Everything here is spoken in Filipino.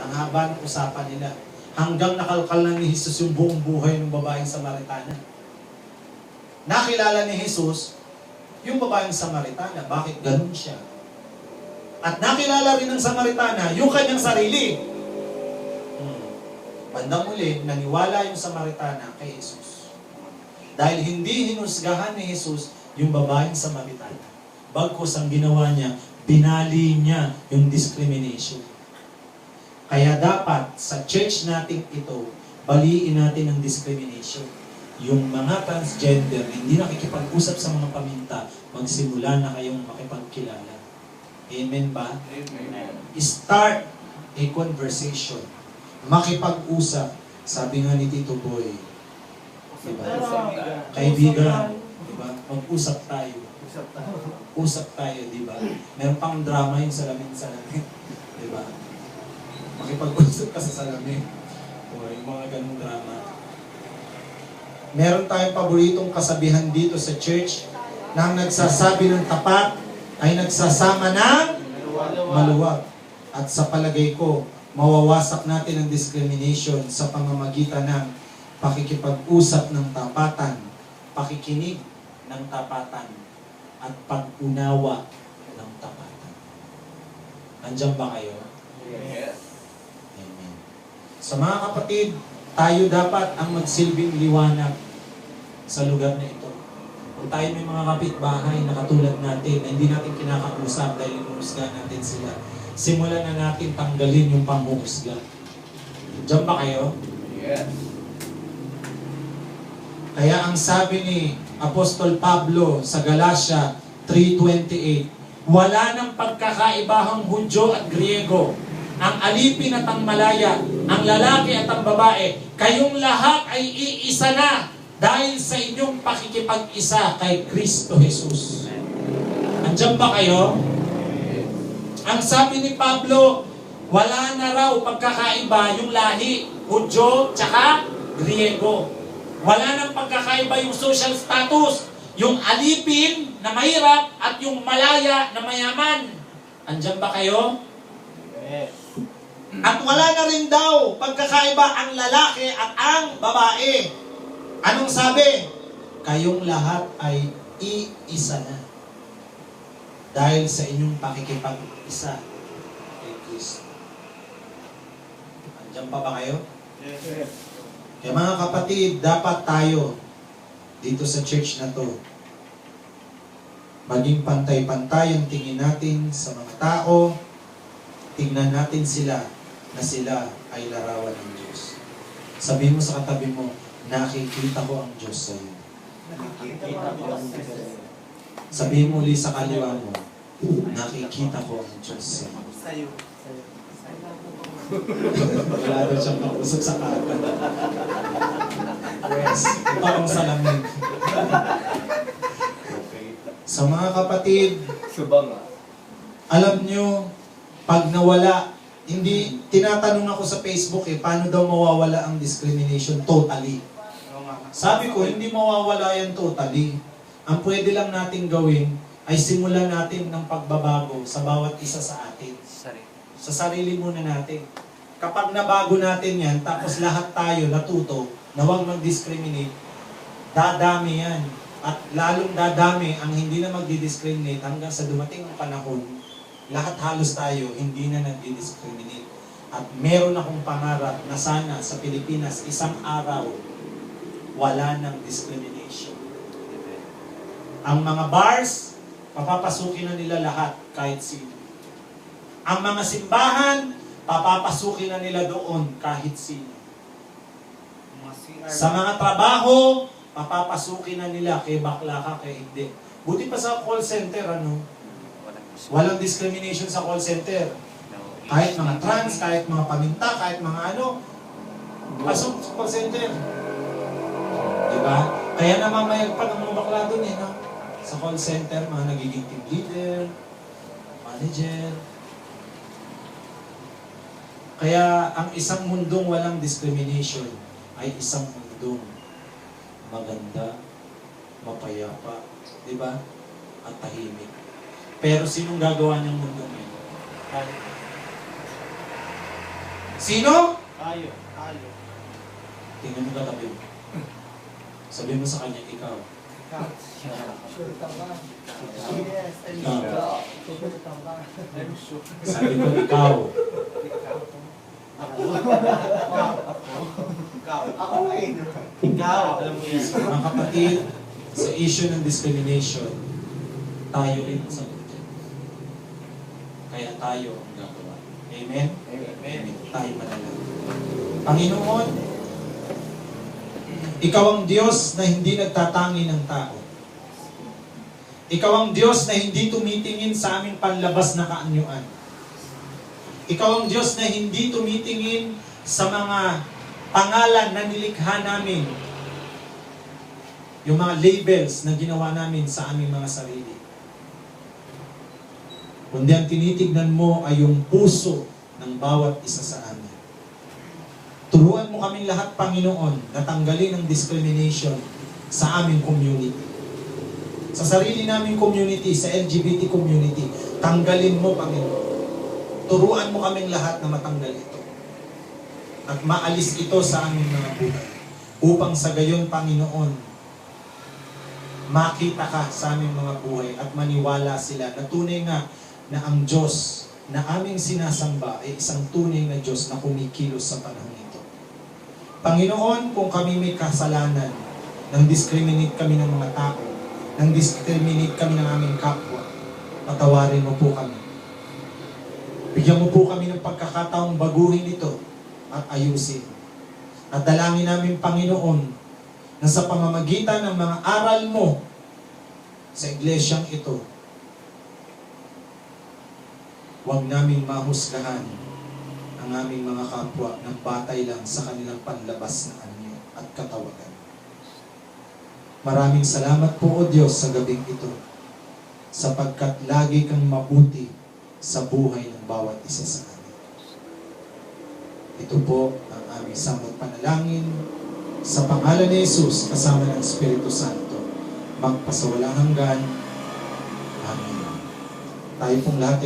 Ang haba ng usapan nila. Hanggang nakalkal na ni Jesus yung buong buhay ng babaeng Samaritana. Nakilala ni Jesus yung babaeng Samaritana. Bakit ganun siya? At nakilala rin ng Samaritana yung kanyang sarili. Bandang uli, naniwala yung Samaritana kay Jesus. Dahil hindi hinusgahan ni Jesus yung babaeng Samaritana. Bagkus ang ginawa niya, binali niya yung discrimination. Kaya dapat sa church natin ito, baliin natin ang discrimination. Yung mga transgender, hindi nakikipag-usap sa mga paminta, magsimula na kayong makipagkilala. Amen ba? Amen. Start a conversation. Makipag-usap. Sabi nga ni Tito Boy, diba? Kaibigan, diba? Mag-usap tayo. Usap tayo, diba? Meron pang drama yung salamin, diba? Makipag-usap ka sa salamin. O yung mga ganung drama. Meron tayong paboritong kasabihan dito sa church na ang nagsasabi ng tapat ay nagsasama ng maluwag. At sa palagay ko, mawawasak natin ang discrimination sa pamamagitan ng pakikipag-usap ng tapatan, pakikinig ng tapatan, at pag-unawa ng tapatan. Andiyan ba kayo? Yes. Amen. Sa mga kapatid, tayo dapat ang magsilbing liwanag sa lugar na ito. Kung tayo may mga kapitbahay na katulad natin, na hindi natin kinakausap dahil inuusga natin sila, simulan na natin tanggalin yung panghuhusga. Diyan ba kayo? Yes. Kaya ang sabi ni Apostol Pablo sa Galatia 3:28, wala nang pagkakaibahang Hudyo at Griego, ang alipin at ang malaya, ang lalaki at ang babae, kayong lahat ay iisa na dahil sa inyong pakikipag-isa kay Kristo Jesus. Andiyan ba kayo? Ang sabi ni Pablo, wala na raw pagkakaiba yung lahi, Hudyo, tsaka Griego. Wala nang pagkakaiba yung social status, yung alipin na mahirap at yung malaya na mayaman. Andiyan ba kayo? Yes. At wala na rin daw pagkakaiba ang lalaki at ang babae. Anong sabi? Kayong lahat ay iisa na dahil sa inyong pakikipag-isa kay Kristo. Andiyan pa ba kayo? Yes. Kaya mga kapatid, dapat tayo dito sa church na to maging pantay-pantay ang tingin natin sa mga tao. Tingnan natin sila na sila ay larawan ng Diyos. Sabihin mo sa katabi mo, nakikita ko ang Diyos sa iyo. Nakikita ko ang Diyos. Sabihin mo ulit sa kaliwa mo, nakikita ko ang Diyos sa iyo. Sa'yo. Wala daw siyang makusog sa kata. Yes, parang salamin. Okay. Sa mga kapatid, Subang. alam nyo, pag nawala, hindi, tinatanong ako sa Facebook paano daw mawawala ang discrimination totally? Sabi ko, hindi mawawala yan totally. Ang pwede lang natin gawin ay simulan natin ng pagbabago sa bawat isa sa atin. Sa sarili muna natin. Kapag nabago natin yan, tapos lahat tayo natuto na huwag mag-discriminate, dadami yan. At lalong dadami ang hindi na magdi-discriminate hanggang sa dumating ang panahon, lahat halos tayo hindi na nagdi-discriminate. At meron akong pangarap na sana sa Pilipinas, isang araw, wala ng discrimination. Ang mga bars, papapasukin na nila lahat kahit sino. Ang mga simbahan, papapasukin na nila doon kahit sino. Sa mga trabaho, papapasukin na nila kay bakla ka, kay hindi. Buti pa sa call center, walang discrimination sa call center. Kahit mga trans, kahit mga paminta, kahit mga ano, pasok sa call center. Diba? Kaya namamayagpag ang mga bakla doon no? Sa call center, mga nagiging team leader, manager. Kaya ang isang mundong walang discrimination ay isang mundong maganda, mapayapa, di ba? At tahimik. Pero sinong gagawa niyang mundong yun? Sino? Tayo. Tayo. Tingnan mo katabi mo. Sabihin mo sa kanya, ikaw. Sure ka ba? Yes, I'm Ikaw. sure ka ba? I'm sure. Sabi ko, ikaw. Ako eh. Ikaw. Alam mo yan. Mga kapatid, sa issue ng discrimination, tayo rin ang sagot dyan. Kaya tayo ang gagawa. Amen? Amen. Tayo manalangin. Panginoon, Ikaw ang Diyos na hindi nagtatangi ng tao. Ikaw ang Diyos na hindi tumitingin sa aming panlabas na kaanyuan. Ikaw ang Diyos na hindi tumitingin sa mga pangalan na nilikha namin. Yung mga labels na ginawa namin sa aming mga sarili. Kundi ang tinitignan mo ay yung puso ng bawat isa sa amin. Turuan mo kaming lahat, Panginoon, na tanggalin ang discrimination sa aming community. Sa sarili naming community, sa LGBT community, tanggalin mo, Panginoon. Turuan mo kaming lahat na matanggal ito. At maalis ito sa aming mga buhay. Upang sa gayon, Panginoon, makita ka sa aming mga buhay at maniwala sila na tunay nga na ang Diyos na aming sinasamba ay isang tunay na Diyos na kumikilos sa panahon ito. Panginoon, kung kami may kasalanan, nang discriminate kami ng mga tao, nang discriminate kami ng aming kapwa, patawarin mo po kami. Bigyan mo po kami ng pagkakataong baguhin ito at ayusin. At dalangin namin, Panginoon, na sa pamamagitan ng mga aral mo sa iglesyang ito, huwag naming mahusgahan ang aming mga kapwa ng batay lang sa kanilang panlabas na anyo at katawagan. Maraming salamat po, O Diyos, sa gabing ito, sapagkat lagi kang mabuti sa buhay ng bawat isa sa amin. Ito po ang aming samot panalangin sa pangalan ni Jesus kasama ng Espiritu Santo, magpasawalang hanggan. Amen. Tayo pong lahat ay